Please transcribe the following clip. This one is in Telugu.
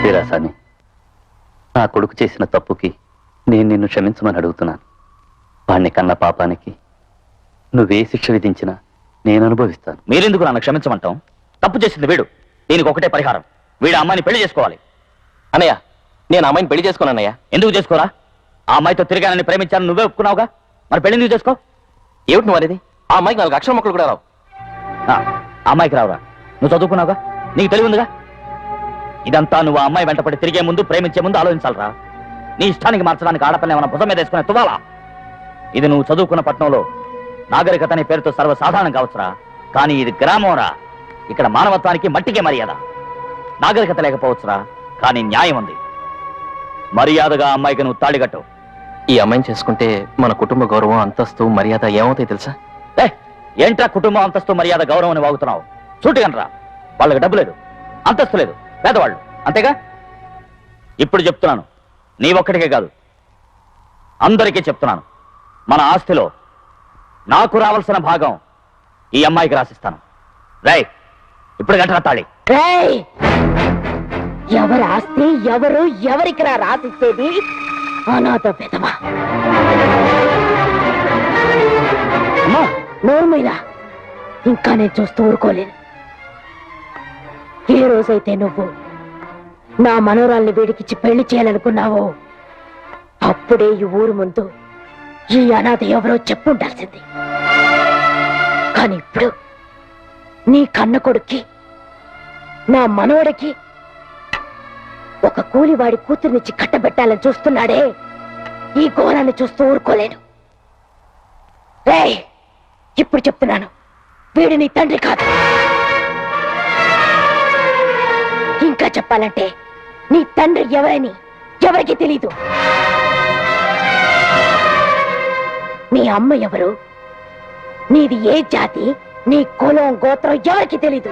వీరాసాని, నా కొడుకు చేసిన తప్పుకి నేను నిన్ను క్షమించమని అడుగుతున్నాను. వాణ్ణి కన్న పాపానికి నువ్వే శిక్ష విధించినా నేను అనుభవిస్తాను. మీరెందుకు నన్ను క్షమించమంటాం? తప్పు చేసింది వీడు. దీనికి ఒకటే పరిహారం, వీడు అమ్మాయిని పెళ్లి చేసుకోవాలి. అన్నయ్య, నేను అమ్మాయిని పెళ్లి చేసుకోను అన్నయ్య. ఎందుకు చేసుకోరా? ఆ అమ్మాయితో తిరిగానని ప్రేమించాను నువ్వే ఒప్పుకున్నావుగా, మరి పెళ్లి ఎందుకు చేసుకో? ఏమిటి నువ్వు అనేది? ఆ అమ్మాయికి 4 అక్షర మొక్కలు కూడా రావు. ఆ అమ్మాయికి రావురా? నువ్వు చదువుకున్నావుగా, నీకు తెలివి ఉందిగా. ఇదంతా నువ్వు ఆ అమ్మాయి వెంటపడి తిరిగే ముందు, ప్రేమించే ముందు ఆలోచించాలరా. నీ ఇష్టానికి మార్చడానికి ఆడపిల్ల ఏమైనా భుజం మీద వేసుకునే తువ్వాలా? ఇది నువ్వు చదువుకున్న పట్టణంలో నాగరికత అనే పేరుతో సర్వసాధారణం కావచ్చురా, కానీ ఇది గ్రామంరా. ఇక్కడ మానవత్వానికి మట్టికే మర్యాద. నాగరికత లేకపోవచ్చురా, కానీ న్యాయం ఉంది. మర్యాదగా అమ్మాయికి నువ్వు తాళిగట్టు. ఈ అమ్మాయిని చేసుకుంటే మన కుటుంబ గౌరవం, అంతస్తు, మర్యాద ఏమవుతాయి తెలుసా? ఏంట్రా కుటుంబం, అంతస్తు, మర్యాద, గౌరవం అని వాగుతున్నావు? చూటుగనరా, వాళ్ళకి డబ్బు లేదు, అంతస్తు లేదు, పేదవాళ్ళు అంతేగా. ఇప్పుడు చెప్తున్నాను, నీ ఒక్కడికే కాదు అందరికీ చెప్తున్నాను, మన ఆస్తిలో నాకు రావాల్సిన భాగం ఈ అమ్మాయికి రాసిస్తాను. రై, ఇప్పుడు గంటరా తాళి. ఎవరు ఆస్తి, ఎవరు ఎవరికి రాసిచ్చేది? అనాథ పెదవా. నోర్మైనా ఇంకా నేను చూస్తూ ఊరుకోలేను. ఏ రోజైతే నువ్వు నా మనోరాల్ని వేడికిచ్చి పెళ్లి చేయాలనుకున్నావో అప్పుడే ఈ ఊరు ముందు ఈ అనాథ ఎవరో చెప్పుండాల్సింది. కానీ ఇప్పుడు నీ కన్న కొడుక్కి, నా మనవడికి ఒక కూలివాడి కూతుర్నిచ్చి కట్టబెట్టాలని చూస్తున్నాడే, ఈ ఘోరాన్ని చూస్తూ ఊరుకోలేను. ఇప్పుడు చెప్తున్నాను, వీడు నీ తండ్రి కాదు. ఇంకా చెప్పాలంటే నీ తండ్రి ఎవరని ఎవరికి తెలీదు. నీ అమ్మ ఎవరు, నీది ఏ జాతి, నీ కులం గోత్రం ఎవరికి తెలీదు.